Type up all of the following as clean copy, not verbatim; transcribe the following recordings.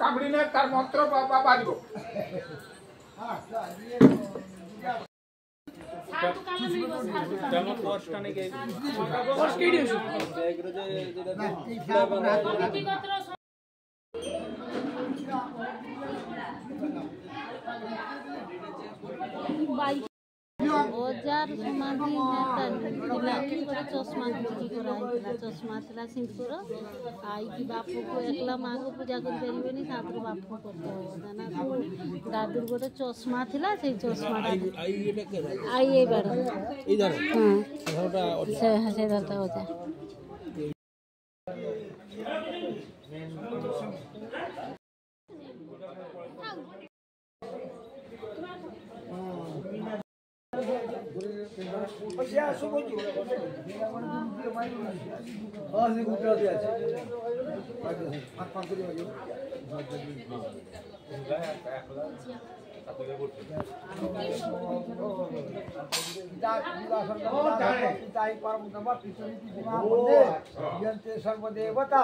কামড়ি নেয় তার মন্ত্র বাজব ओजार समाधि गोटे चश्मा बिक्री कराइला चश्मा था सिंदूर आई कि बाप को एकला माँ को पूजा कर पारे बाप को करते ना दादूर गोटे चश्मा था से चश्मा आई ये बार हाँ से धरता होता सर्वदेवता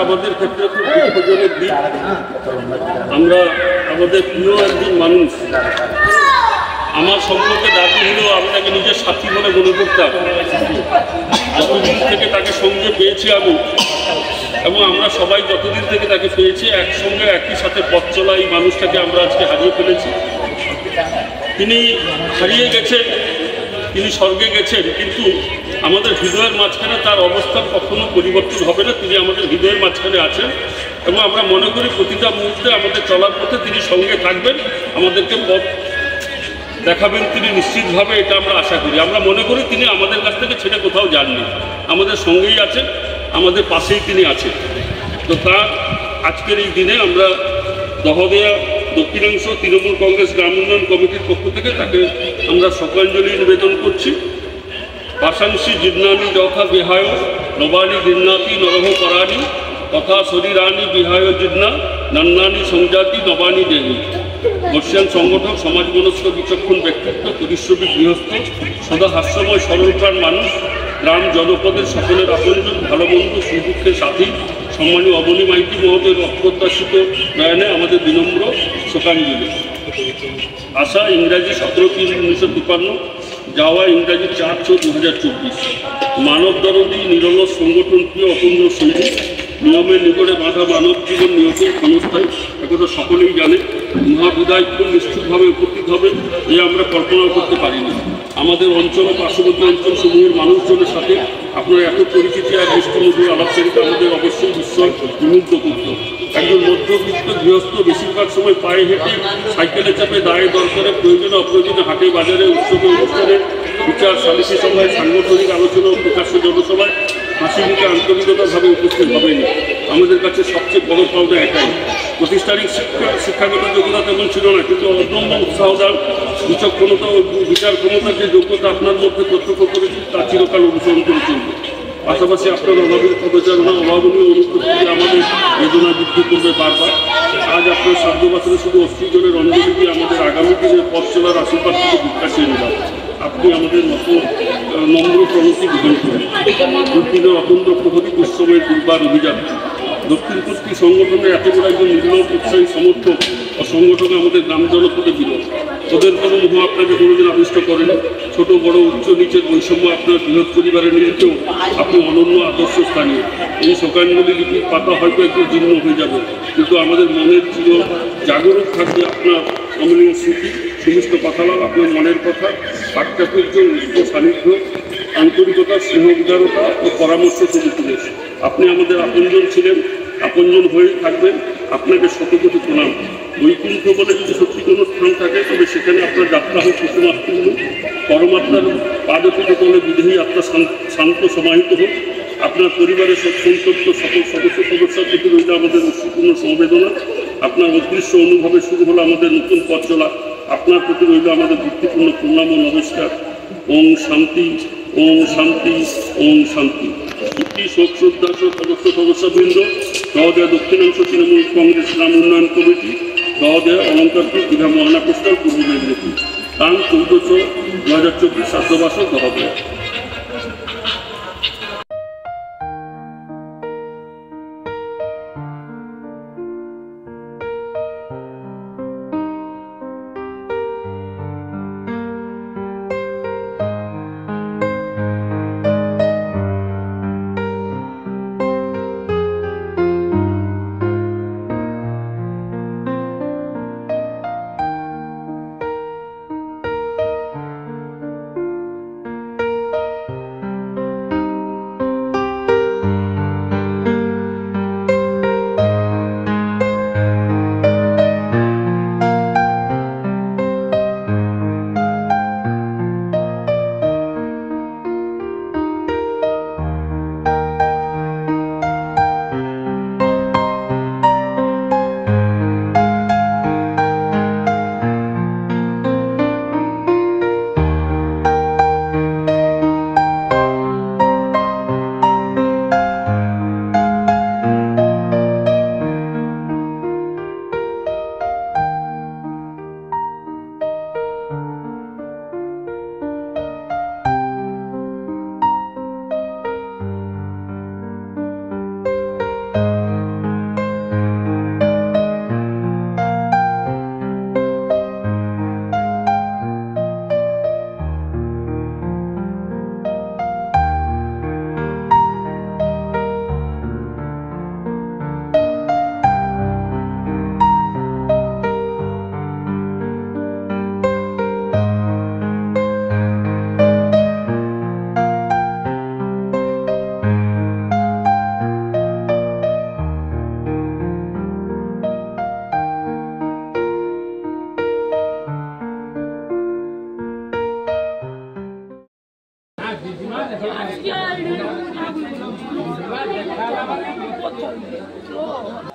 আমাদের ক্ষেত্রে খুব দুঃখজনক দিক। আমরা আমাদের প্রিয় একজন মানুষ, আমার সম্পর্কে দাবি হলেও আমি তাকে নিজের সাথী বলে মনে করতাম। যতদিন থেকে তাকে সঙ্গে পেয়েছি আমি, এবং আমরা সবাই যতদিন থেকে তাকে পেয়েছি একসঙ্গে একই সাথে পথ চলা এই মানুষটাকে আমরা আজকে হারিয়ে ফেলেছি। তিনি হারিয়ে গেছেন, তিনি স্বর্গে গেছেন, কিন্তু আমাদের হৃদয়ের মাঝখানে তার অবস্থান কখনো পরিবর্তন হবে না। তিনি আমাদের হৃদয়ের মাঝখানে আছেন এবং আমরা মনে করি প্রতিটা মুহূর্তে আমাদের চলার পথে তিনি সঙ্গে থাকবেন, আমাদেরকে পথ দেখাবেন তিনি নিশ্চিতভাবে, এটা আমরা আশা করি। আমরা মনে করি তিনি আমাদের কাছ থেকে ছেড়ে কোথাও যাননি, আমাদের সঙ্গেই আছেন, আমাদের পাশেই তিনি আছেন। তো তার আজকের এই দিনে আমরা দহদিয়া দক্ষিণাংশ তৃণমূল কংগ্রেস গ্রাম উন্নয়ন কমিটির পক্ষ থেকে তাকে আমরা শ্রদ্ধাঞ্জলি নিবেদন করছি। বাসাংশী জিন্নানি যথা বিহায় নবানি জিন্নাতি নরহ পরাণী তথা শরীরানি বিহায় জিন্না নান্নানি সংজাতি নবানি দেহী। বর্ষিয়ান সংগঠক, সমাজ মনস্ক বিচক্ষণ ব্যক্তিত্ব, পরিশ্রমী গৃহস্থ, সদা হাস্যময় সরলপ্রাণ মানুষ, গ্রাম জনপদের সকলের আপনজন, ভালো বন্ধু, সুদুঃখের সাথী, সম্মানীয় অবনী মাইতি মহোদয়ের অপ্রত্যাশিত নয়নে আমাদের বিনম্র শোকাঞ্জলি। আশা ইংরাজি 17/3/1953, যাওয়া ইংরাজি 4/4/2024। মানব দরদী নিরলস সংগঠন প্রিয় অপূর্ণ সৈনিক, নিয়মের নিকটে বাঁধা মানব জীবন নিয়ত ক্ষণস্থায়ী, একথা সকলেই জানে। মহাবিদায় কোন নিশ্চিতভাবে উপস্থিত হবে এ আমরা কল্পনা করতে পারি না। আমাদের অঞ্চল ও পার্শ্ববর্তী অঞ্চলসমূহের মানুষজনের সাথে আপনার এত পরিচিতি আর মিষ্টিমধুর আলাপচারিতা আমাদের অবশ্যই বিস্ময় বিমুগ্ধ করত। একজন মধ্যবিত্ত গৃহস্থ বেশিরভাগ সময় পায়ে হেঁটে, সাইকেলে চাপে, দায়ে দরকারে, প্রয়োজনে অপ্রয়োজনে হাটে বাজারে, উৎসবে অনুষ্ঠানে, বিচার সালিসি সভায়, সাংগঠনিক আলোচনা ও প্রকাশ্য জনসভায় হাসি মুখে আন্তরিকতাভাবে উপস্থিত হবেনি। আমাদের কাছে সবচেয়ে বড় পাওনা এটাই। প্রতিষ্ঠানিক শিক্ষাগত যোগ্যতা তেমন ছিল না, কিন্তু অদম্য উৎসাহ দান, বিচক্ষণতা ও বিচার ক্ষমতার যে যোগ্যতা আপনার মধ্যে প্রত্যক্ষ করেছি তা চিরকাল অনুসরণ করে চলবে। পাশাপাশি আপনার অভাবের পদচারণা, অভাবনীয় অনুপস্থিতি আমাদের বেদনা বৃদ্ধি করবে বারবার। আজ আপনার সাধ্যবাসনে শুধু অস্ত্রজনের অঞ্জলি দিয়ে আমাদের আগামী দিনের পথ চলার আশীর্বাদ থেকে ভিক্ষা চেয়ে নিলাম। আপনি আমাদের মতো নম্র প্রণতি গ্রহণ করেন। দুর্দিনের অতন্ত্র প্রহরী, দুঃসময়ের দুর্বার অভিযান। দক্ষিণপন্থী সংগঠনের এত বড় একজন নির্মল উৎসাহী সমর্থক ও সংগঠন আমাদের গ্রাম জনপদে বিরোধ। ওদের কোনো মোহ আপনাকে কোনোদিন আবিষ্ট করেন। ছোট বড় উচ্চ নিচের বৈষম্য আপনার বৃহৎ পরিবারের নিরিখেও আপনি অনন্য আদর্শ স্থানীয়। এই শোকাঞ্জলি লিপির পাতা হয়তো একটু জীর্ণ হয়ে যাবে, কিন্তু আমাদের মনের চির জাগরুক থাকবে আপনার অমূল্য স্মৃতি, সমস্ত কথালাভ, আপনার মনের কথা, বাক্যাপর্য, সান্নিধ্য, আন্তরিকতা, স্নেহ উদারতা ও পরামর্শ উপদেশ। আপনি আমাদের আপনজন ছিলেন, আপনজন হয়ে থাকবেন। আপনাকে শতকোটি প্রণাম। বৈকুণ্ঠ বলে যদি সত্যি কোনো স্থান থাকে, তবে সেখানে আপনার যাত্রা হোক কুসুমাত্মূর্ণ, পরমাত্মার পাদপীঠ তলে বিদেহী আত্মা শান্ত সমাহিত হোক। আপনার পরিবারের সন্তপ্ত সকল সদস্যের প্রতি রইল আমাদের অশ্রুপূর্ণ সমবেদনা। আপনার অদৃশ্য অনুভবে শুরু হলো আমাদের নতুন পথ চলা। আপনার প্রতি রইল আমাদের ভক্তিপূর্ণ প্রণাম ও নমস্কার। ওম শান্তি, ওম শান্তি, ওম শান্তি। ইতি শোক শ্রদ্ধা সদস্যবৃন্দ, সহদেয় দক্ষিণাংশ তৃণমূল কংগ্রেস গ্রাম উন্নয়ন কমিটি, সহদেয় অলঙ্কারপুর দীঘা মহানা কোস্টাল পূর্ব মেদিনীপুর, টান 14/2024 সাধ্যবাসক সহদেয়।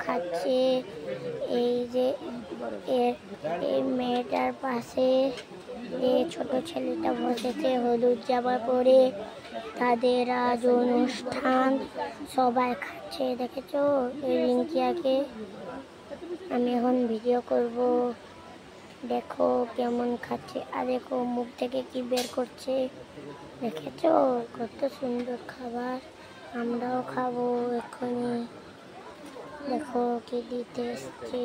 খাচ্ছে এই যে এই মেয়েটার পাশে যে ছোট ছেলেটা বসেছে হলুদ জামা পরে, তাদের আজ অনুষ্ঠান, সবাই খাচ্ছে। দেখেছো এই রিঙ্কিয়াকে? আমি এখন ভিডিও করব, দেখো কেমন খাচ্ছে। আর দেখো মুখ থেকে কি বের করছে, দেখেছো? কত সুন্দর খাবার, আমরাও খাবো এক্ষুনি। দেখো কি দিতে এসছে,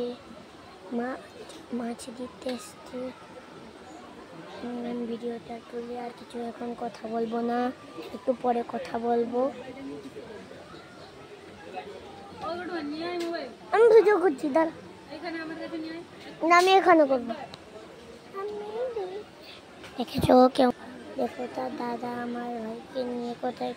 মাছ দিতে এসছে। ভিডিওটা তুলে আর কিছু এখন কথা বলবো না, একটু পরে কথা বলবো। আমি ভিডিও করছি, দাঁড়া। না আমি এখানে করবো। দেখেছো কেউ? দেখো তার দাদা আমার ভাইকে নিয়ে কোথায়